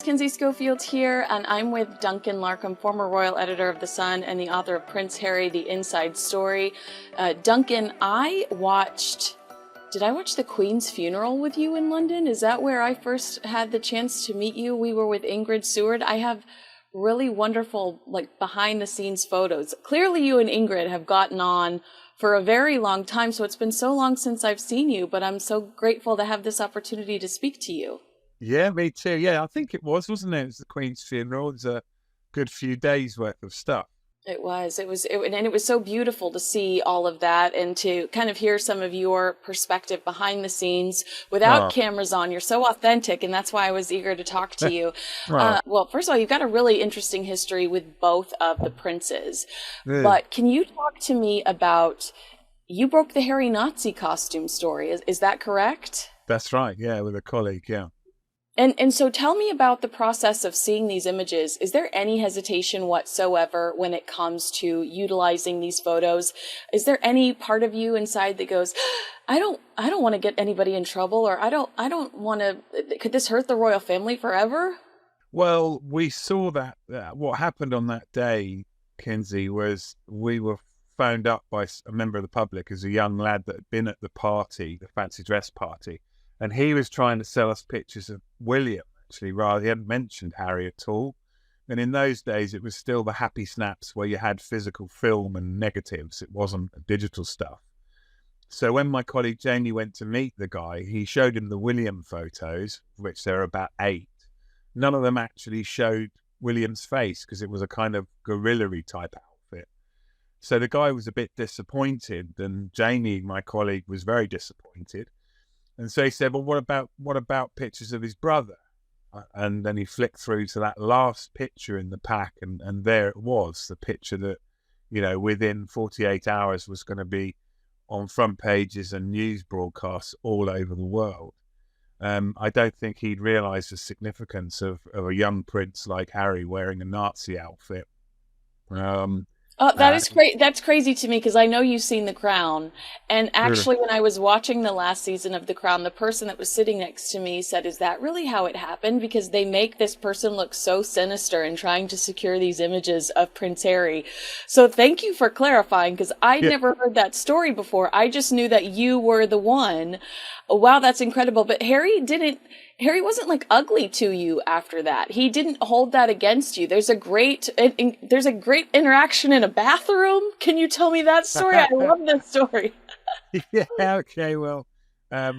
Kinsey Schofield here, and I'm with Duncan Larcombe, former royal editor of The Sun and the author of Prince Harry, The Inside Story. Duncan, did I watch the Queen's funeral with you in London? Is that where I first had the chance to meet you? We were with Ingrid Seward. I have really wonderful, behind the scenes photos. Clearly you and Ingrid have gotten on for a very long time, so it's been so long since I've seen you, but I'm so grateful to have this opportunity to speak to you. Yeah, me too. Yeah, I think it was, wasn't it? It was the Queen's funeral. It was a good few days worth of stuff. It was, and it was so beautiful to see all of that and to kind of hear some of your perspective behind the scenes without Oh. cameras on. You're so authentic, and that's why I was eager to talk to you. Oh, Well, first of all, you've got a really interesting history with both of the princes. yeah. But can you talk to me about, you broke the Harry Nazi costume story, is that correct? That's right. Yeah, with a colleague. Yeah. And so tell me about the process of seeing these images. Is there any hesitation whatsoever when it comes to utilizing these photos? Is there any part of you inside that goes, I don't want to get anybody in trouble, or I don't want to, could this hurt the royal family forever? Well, we saw that what happened on that day, Kinsey, was we were phoned up by a member of the public as a young lad that had been at the party, the fancy dress party. And he was trying to sell us pictures of William, actually, rather. He hadn't mentioned Harry at all. And in those days, it was still the happy snaps where you had physical film and negatives. It wasn't digital stuff. So when my colleague Jamie went to meet the guy, he showed him the William photos, which there are about 8. None of them actually showed William's face because it was a kind of guerrilla-y type outfit. So the guy was a bit disappointed, and Jamie, my colleague, was very disappointed. And so he said, well, what about pictures of his brother? And then he flicked through to that last picture in the pack, and there it was, the picture that, within 48 hours was going to be on front pages and news broadcasts all over the world. I don't think he'd realised the significance of a young prince like Harry wearing a Nazi outfit. That is great. That's crazy to me because I know you've seen The Crown. And Really? actually, when I was watching the last season of The Crown, the person that was sitting next to me said, is that really how it happened? Because they make this person look so sinister in trying to secure these images of Prince Harry. So thank you for clarifying, because I'd Yeah. never heard that story before. I just knew that you were the one. Wow, that's incredible. But Harry wasn't ugly to you after that. He didn't hold that against you. There's a great interaction in a bathroom. Can you tell me that story? I love this story. Yeah, okay, well, yeah,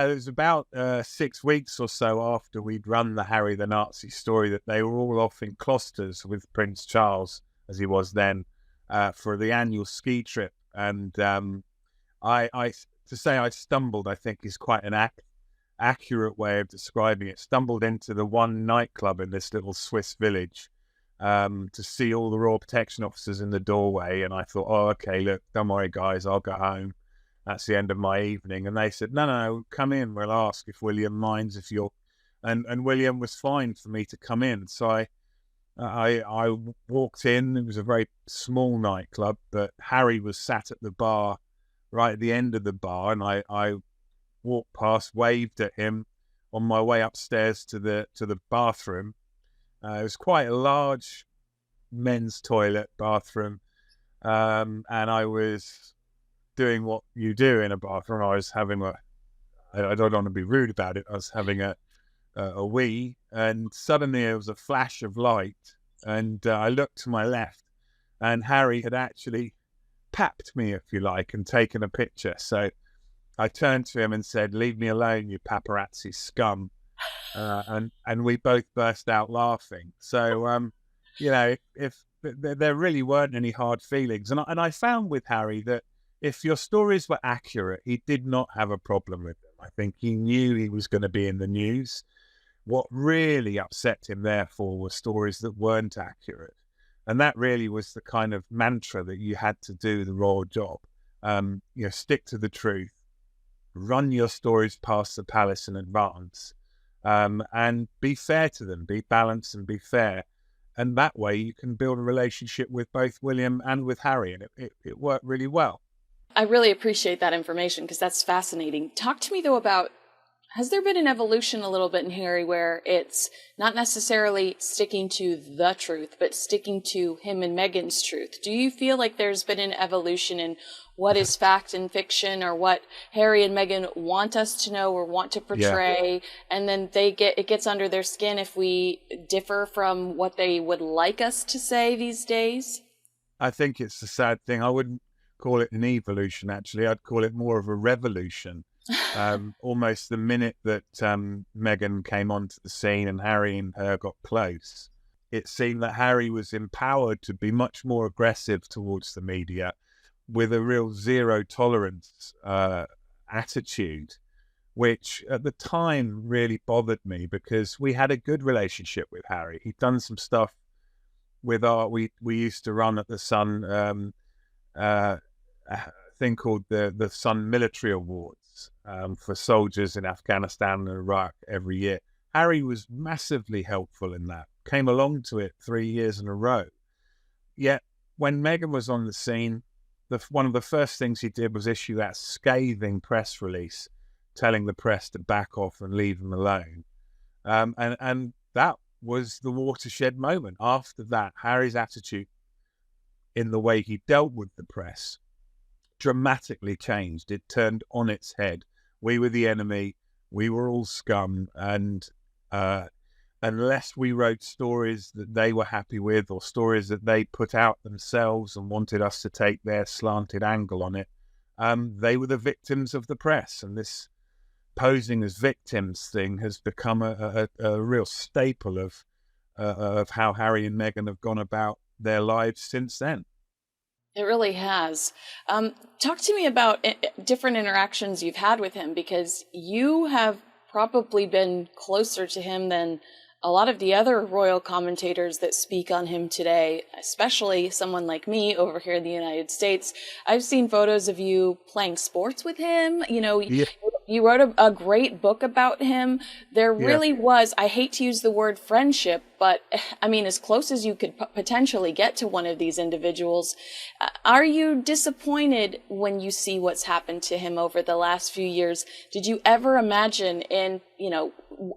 it was about 6 weeks or so after we'd run the Harry the Nazi story that they were all off in Closters with Prince Charles, as he was then, for the annual ski trip. And to say I stumbled, I think, is quite an accurate way of describing it. Stumbled into the one nightclub in this little Swiss village to see all the Royal Protection officers in the doorway, and I thought, oh, okay, look, don't worry, guys, I'll go home. That's the end of my evening. And they said, no, come in. We'll ask if William minds if you're. And William was fine for me to come in. So I walked in. It was a very small nightclub, but Harry was sat at the bar, right at the end of the bar, and I walked past, waved at him on my way upstairs to the bathroom. It was quite a large men's toilet bathroom, and I was doing what you do in a bathroom. I was having I don't want to be rude about it, I was having a wee, and suddenly there was a flash of light, and I looked to my left, and Harry had actually papped me, if you like, and taken a picture. So I turned to him and said, leave me alone, you paparazzi scum. And we both burst out laughing. So, if there really weren't any hard feelings. And I found with Harry that if your stories were accurate, he did not have a problem with them. I think he knew he was going to be in the news. What really upset him, therefore, were stories that weren't accurate. And that really was the kind of mantra that you had to do the royal job. Stick to the truth, run your stories past the palace in advance, and be fair to them, be balanced and be fair. And that way you can build a relationship with both William and with Harry. And it worked really well. I really appreciate that information because that's fascinating. Talk to me, though, about Has there been an evolution a little bit in Harry where it's not necessarily sticking to the truth, but sticking to him and Meghan's truth? Do you feel like there's been an evolution in what is fact and fiction, or what Harry and Meghan want us to know or want to portray, and then it gets under their skin if we differ from what they would like us to say these days? I think it's a sad thing. I wouldn't call it an evolution, actually. I'd call it more of a revolution. Almost the minute that Meghan came onto the scene and Harry and her got close, it seemed that Harry was empowered to be much more aggressive towards the media, with a real zero tolerance attitude, which at the time really bothered me, because we had a good relationship with Harry. He'd done some stuff with we used to run at the Sun a thing called the Sun Military Awards for soldiers in Afghanistan and Iraq every year. Harry was massively helpful in that, came along to it 3 years in a row. Yet when Meghan was on the scene, one of the first things he did was issue that scathing press release telling the press to back off and leave him alone. And that was the watershed moment. After that, Harry's attitude in the way he dealt with the press dramatically changed. It turned on its head. We were the enemy. We were all scum. And unless we wrote stories that they were happy with, or stories that they put out themselves and wanted us to take their slanted angle on it, they were the victims of the press. And this posing as victims thing has become a real staple of how Harry and Meghan have gone about their lives since then. It really has. Talk to me about different interactions you've had with him, because you have probably been closer to him than a lot of the other royal commentators that speak on him today, especially someone like me over here in the United States. I've seen photos of you playing sports with him. You wrote a great book about him. There really was, I hate to use the word friendship, but I mean, as close as you could potentially get to one of these individuals. Are you disappointed when you see what's happened to him over the last few years? Did you ever imagine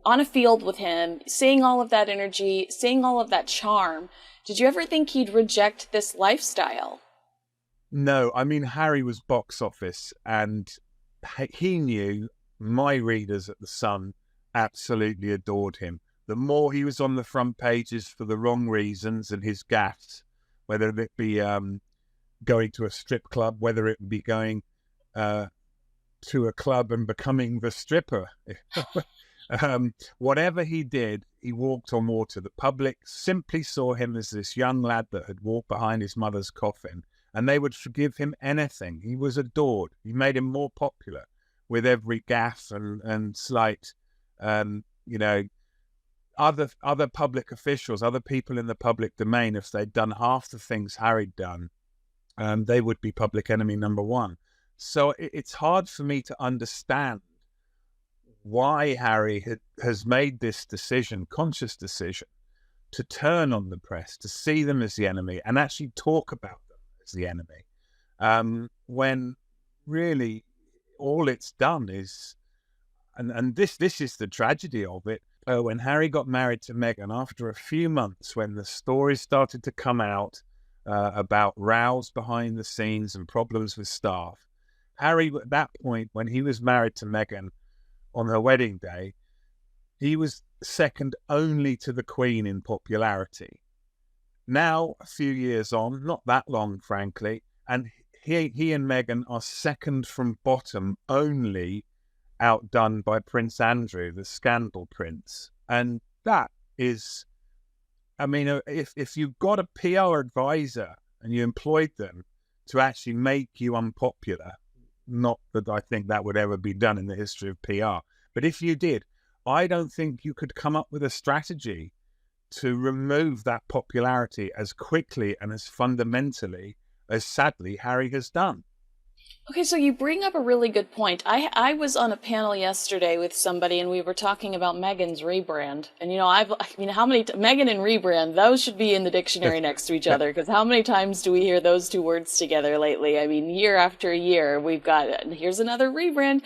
on a field with him, seeing all of that energy, seeing all of that charm, did you ever think he'd reject this lifestyle? No, I mean, Harry was box office, and he knew my readers at The Sun absolutely adored him. The more he was on the front pages for the wrong reasons and his gaffes, whether it be going to a strip club, whether it be going to a club and becoming the stripper, whatever he did, he walked on water. The public simply saw him as this young lad that had walked behind his mother's coffin, and they would forgive him anything. He was adored. He made him more popular with every gaffe and slight, other public officials, other people in the public domain, if they'd done half the things Harry'd done, they would be public enemy number one. So it's hard for me to understand why Harry has made this decision, conscious decision, to turn on the press, to see them as the enemy and actually talk about them as the enemy, when really all it's done is, and this is the tragedy of it, when Harry got married to Meghan, after a few months, when the stories started to come out about rows behind the scenes and problems with staff, Harry, at that point, when he was married to Meghan on her wedding day, he was second only to the Queen in popularity. Now, a few years on, not that long, frankly, and he and Meghan are second from bottom only, outdone by Prince Andrew, the scandal prince. And that is, I mean, if you've got a PR advisor and you employed them to actually make you unpopular, not that I think that would ever be done in the history of PR, but if you did, I don't think you could come up with a strategy to remove that popularity as quickly and as fundamentally as, sadly, Harry has done. Okay, so you bring up a really good point. I was on a panel yesterday with somebody, and we were talking about Meghan's rebrand. And how many Meghan and rebrand, those should be in the dictionary next to each other, because how many times do we hear those two words together lately? I mean, year after year, we've got here's another rebrand.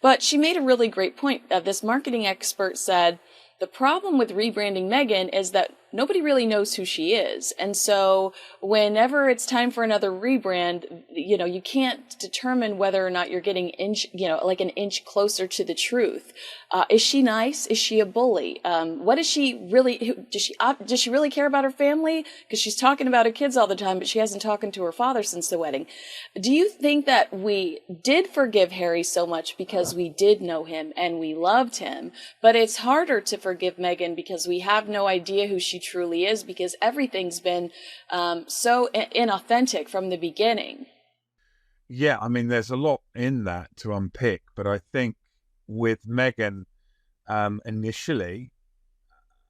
But she made a really great point. This marketing expert said the problem with rebranding Meghan is that nobody really knows who she is. And so whenever it's time for another rebrand, you can't determine whether or not you're getting like an inch closer to the truth. Is she nice? Is she a bully? What is she really, does she really care about her family? Because she's talking about her kids all the time, but she hasn't talked to her father since the wedding. Do you think that we did forgive Harry so much because we did know him and we loved him, but it's harder to forgive Meghan because we have no idea who she truly is, because everything's been so inauthentic from the beginning? Yeah, I mean, there's a lot in that to unpick, but I think with Meghan initially,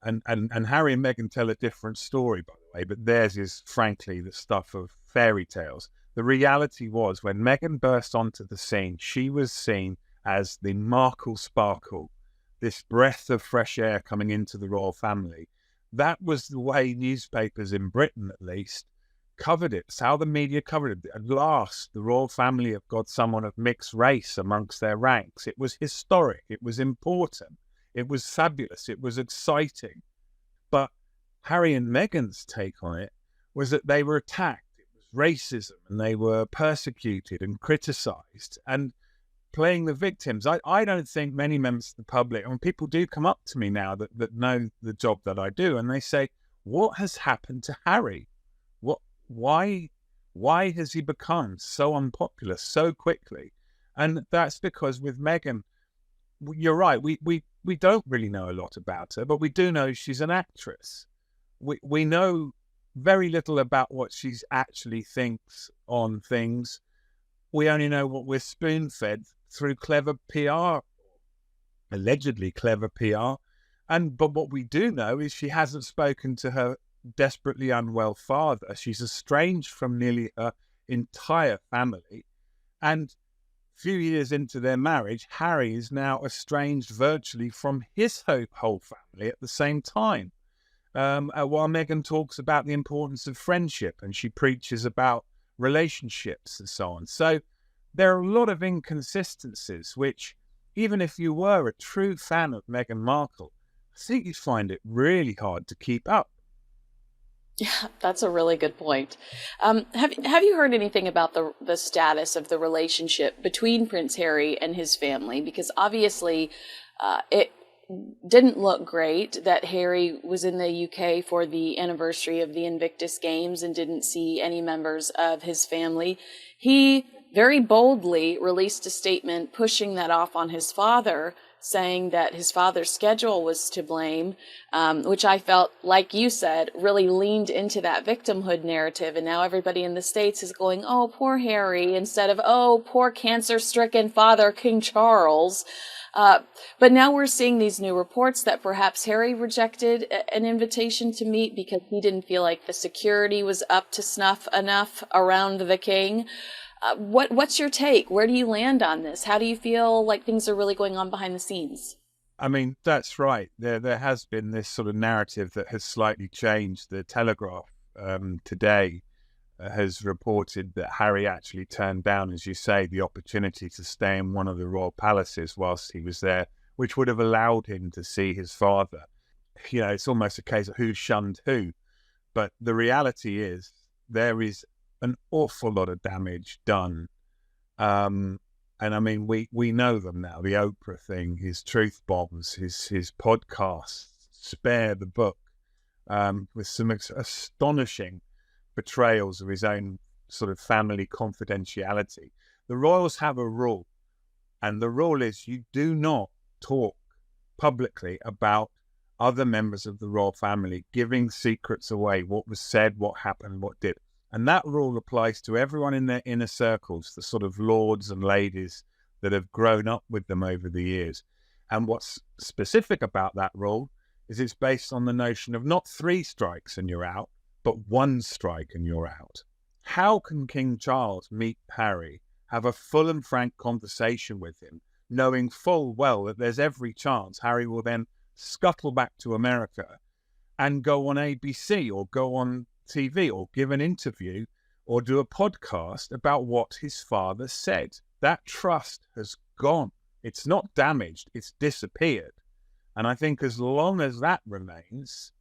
and Harry and Meghan tell a different story, by the way, but theirs is frankly the stuff of fairy tales. The reality was when Meghan burst onto the scene, she was seen as the Markle sparkle, this breath of fresh air coming into the royal family. That was the way newspapers in Britain, at least, covered it. It's how the media covered it. At last, the royal family have got someone of mixed race amongst their ranks. It was historic. It was important. It was fabulous. It was exciting. But Harry and Meghan's take on it was that they were attacked. It was racism, and they were persecuted and criticised and playing the victims. I don't think many members of the public, and people do come up to me now that know the job that I do, and they say, what has happened to Harry? Why has he become so unpopular so quickly? And that's because with Meghan, you're right, we don't really know a lot about her, but we do know she's an actress. We know very little about what she actually thinks on things. We only know what we're spoon-fed through clever PR, allegedly clever PR. But what we do know is she hasn't spoken to her desperately unwell father. She's estranged from nearly her entire family. And a few years into their marriage, Harry is now estranged virtually from his whole family at the same time. While Meghan talks about the importance of friendship and she preaches about relationships and so on. So there are a lot of inconsistencies, which even if you were a true fan of Meghan Markle, I think you'd find it really hard to keep up. Yeah, that's a really good point. Have you heard anything about the status of the relationship between Prince Harry and his family? Because obviously, it didn't look great that Harry was in the UK for the anniversary of the Invictus Games and didn't see any members of his family. He very boldly released a statement pushing that off on his father, saying that his father's schedule was to blame, which I felt, like you said, really leaned into that victimhood narrative. And now everybody in the States is going, oh, poor Harry, instead of, oh, poor cancer-stricken father, King Charles. But now we're seeing these new reports that perhaps Harry rejected an invitation to meet because he didn't feel like the security was up to snuff enough around the king. What's your take? Where do you land on this? How do you feel like things are really going on behind the scenes? I mean, that's right. There has been this sort of narrative that has slightly changed. The Telegraph today has reported that Harry actually turned down, as you say, the opportunity to stay in one of the royal palaces whilst he was there, which would have allowed him to see his father. You know, it's almost a case of who shunned who. But the reality is there is an awful lot of damage done. And I mean, we know them now. The Oprah thing, his truth bombs, his podcasts, Spare the Book, with some astonishing betrayals of his own sort of family confidentiality. The royals have a rule, and the rule is you do not talk publicly about other members of the royal family, giving secrets away, what was said, what happened, what did. And that rule applies to everyone in their inner circles, the sort of lords and ladies that have grown up with them over the years. And what's specific about that rule is it's based on the notion of not 3 strikes and you're out, but 1 strike and you're out. How can King Charles meet Harry? have a full and frank conversation with him, knowing full well that there's every chance Harry will then scuttle back to America and go on ABC or go on TV or give an interview or do a podcast about what his father said. That trust has gone. It's not damaged, it's disappeared. And I think as long as that remains,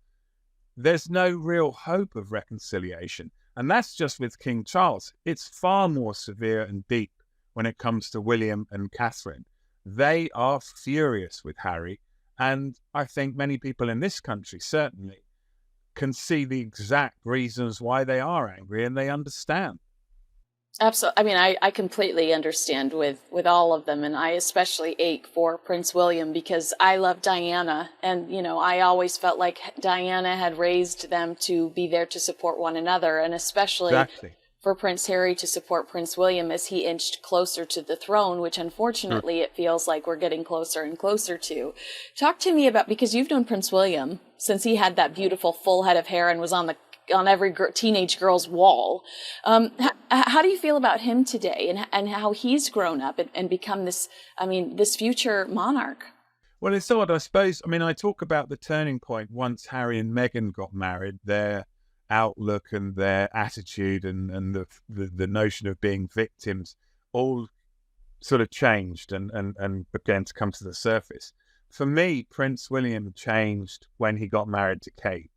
there's no real hope of reconciliation. And that's just with King Charles. It's far more severe and deep when it comes to William and Catherine. They are furious with Harry. And I think many people in this country certainly can see the exact reasons why they are angry, and they understand. Absolutely. I mean, I completely understand with all of them, and I especially ache for Prince William because I love Diana, and I always felt like Diana had raised them to be there to support one another, and especially Exactly. for Prince Harry to support Prince William as he inched closer to the throne, which unfortunately it feels like we're getting closer and closer to. Talk to me about, because you've known Prince William since he had that beautiful full head of hair and was on every teenage girl's wall. How do you feel about him today and how he's grown up and become this future monarch? Well, it's odd, I suppose. I mean, I talk about the turning point once Harry and Meghan got married, their outlook and their attitude and the notion of being victims all sort of changed and began to come to the surface. For me, Prince William changed when he got married to Kate.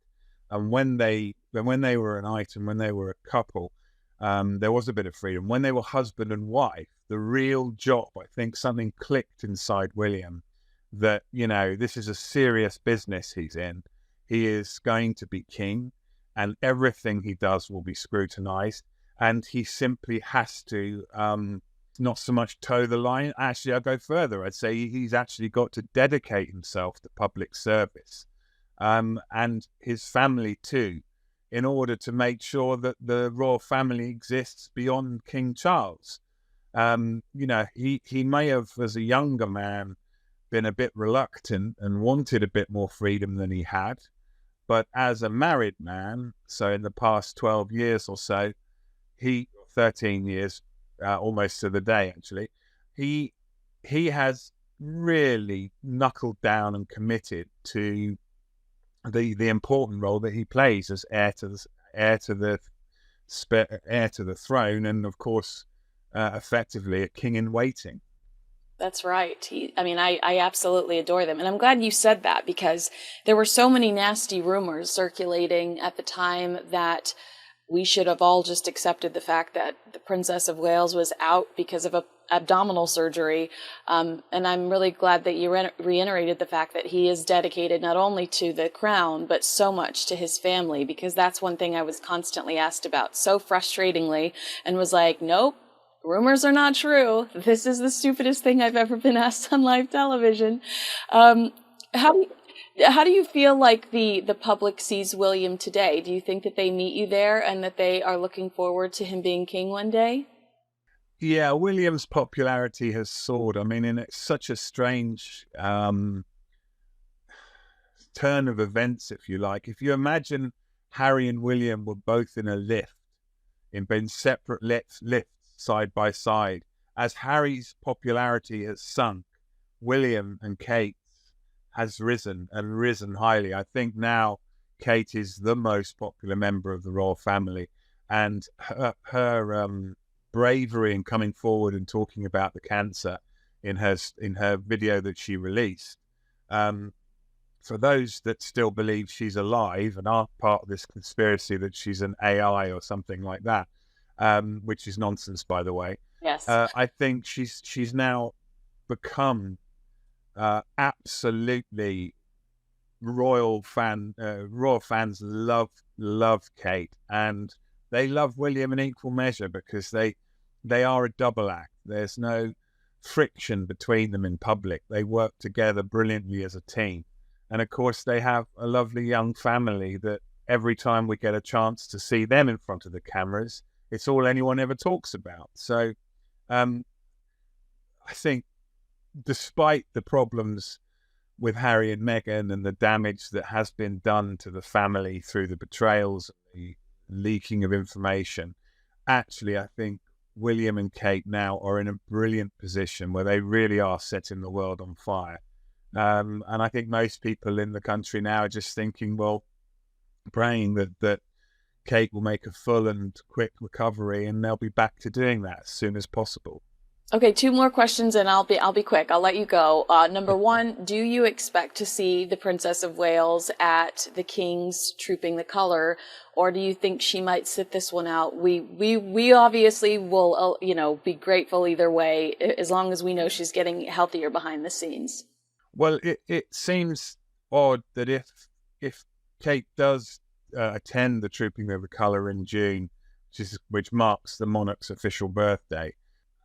And when they were an item, when they were a couple, there was a bit of freedom. When they were husband and wife, the real job, I think something clicked inside William that, this is a serious business he's in. He is going to be king and everything he does will be scrutinized. And he simply has to not so much toe the line. Actually, I'll go further. I'd say he's actually got to dedicate himself to public service. And his family too, in order to make sure that the royal family exists beyond King Charles. He may have, as a younger man, been a bit reluctant and wanted a bit more freedom than he had. But as a married man, so in the past 12 years or so, 13 years, almost to the day actually, he has really knuckled down and committed to the important role that he plays as heir to the throne, and of course, effectively a king in waiting. That's right. I absolutely adore them. And I'm glad you said that because there were so many nasty rumors circulating at the time that we should have all just accepted the fact that the Princess of Wales was out because of abdominal surgery. And I'm really glad that you reiterated the fact that he is dedicated not only to the crown, but so much to his family, because that's one thing I was constantly asked about so frustratingly and was like, nope, rumors are not true. This is the stupidest thing I've ever been asked on live television. How do you feel like the public sees William today? Do you think that they meet you there and that they are looking forward to him being king one day? Yeah, William's popularity has soared. I mean, and it's such a strange turn of events, if you like. If you imagine Harry and William were both in a lift, in separate lifts side by side, as Harry's popularity has sunk, William and Kate has risen and risen highly. I think now Kate is the most popular member of the royal family, and her bravery in coming forward and talking about the cancer in her video that she released. For those that still believe she's alive and aren't part of this conspiracy that she's an AI or something like that, which is nonsense, by the way. Yes. I think she's now become absolutely royal fans love Kate, and they love William in equal measure because they are a double act. There's no friction between them in public. They work together brilliantly as a team, and of course they have a lovely young family that every time we get a chance to see them in front of the cameras, it's all anyone ever talks about. So I think despite the problems with Harry and Meghan and the damage that has been done to the family through the betrayals and the leaking of information, actually, I think William and Kate now are in a brilliant position where they really are setting the world on fire. And I think most people in the country now are just thinking, well, praying that Kate will make a full and quick recovery, and they'll be back to doing that as soon as possible. Okay, two more questions, and I'll be quick. I'll let you go. Number one, do you expect to see the Princess of Wales at the King's Trooping the Colour, or do you think she might sit this one out? We obviously will, be grateful either way, as long as we know she's getting healthier behind the scenes. Well, it seems odd that if Kate does attend the Trooping of the Colour in June, which marks the monarch's official birthday,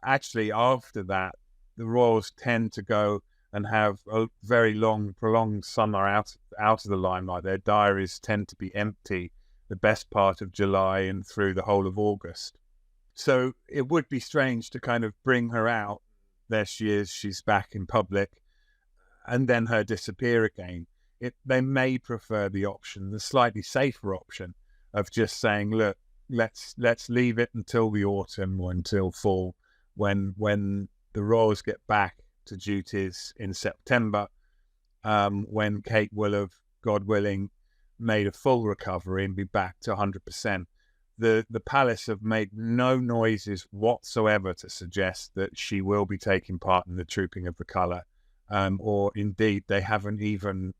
actually after that, the royals tend to go and have a very long, prolonged summer out of the limelight. Their diaries tend to be empty the best part of July and through the whole of August. So it would be strange to kind of bring her out. There she is, she's back in public, and then her disappear again. They may prefer the slightly safer option of just saying, look, let's leave it until the autumn or until fall, when the royals get back to duties in September, when Kate will have, God willing, made a full recovery and be back to 100%. The palace have made no noises whatsoever to suggest that she will be taking part in the Trooping of the Colour, or indeed they haven't even,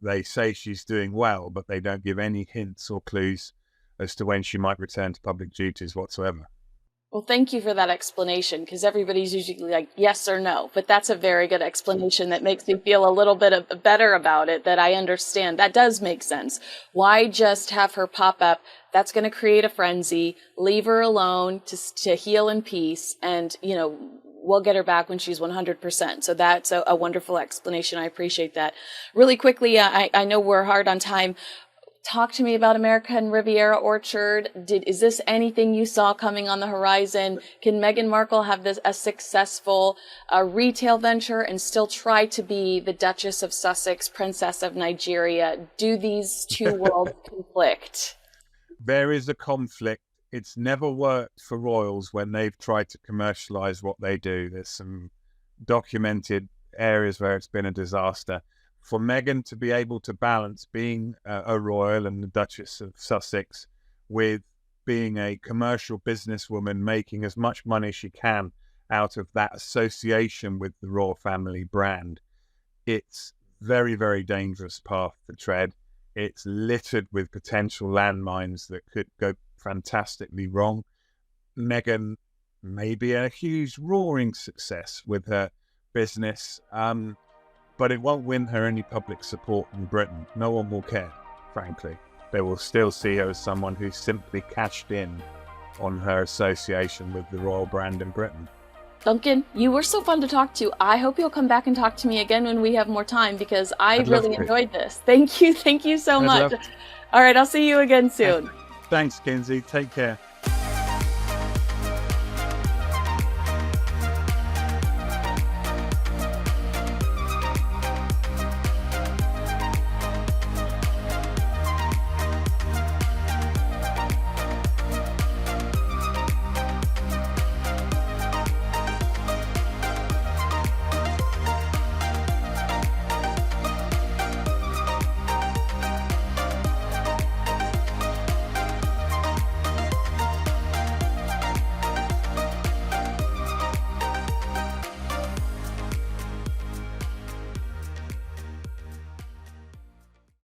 they say she's doing well, but they don't give any hints or clues as to when she might return to public duties whatsoever. Well, thank you for that explanation, because everybody's usually like yes or no, but that's a very good explanation that makes me feel a little bit better about it, that I understand. That does make sense. Why just have her pop up? That's going to create a frenzy. Leave her alone to heal in peace, and, we'll get her back when she's 100%. So that's a wonderful explanation. I appreciate that. Really quickly, I know we're hard on time. Talk to me about American Riviera Orchard. Is this anything you saw coming on the horizon? Can Meghan Markle have a successful retail venture and still try to be the Duchess of Sussex, Princess of Nigeria? Do these two worlds conflict? There is a conflict. It's never worked for royals when they've tried to commercialize what they do. There's some documented areas where it's been a disaster. For Meghan to be able to balance being a royal and the Duchess of Sussex with being a commercial businesswoman, making as much money as she can out of that association with the royal family brand, it's very, very dangerous path to tread. It's littered with potential landmines that could go fantastically wrong. Meghan may be a huge roaring success with her business, but it won't win her any public support in Britain. No one will care, frankly. They will still see her as someone who simply cashed in on her association with the royal brand in Britain. Duncan, you were so fun to talk to. I hope you'll come back and talk to me again when we have more time, because I'd really enjoyed this. Thank you so much. All right, I'll see you again soon. Thanks, Kinsey. Take care.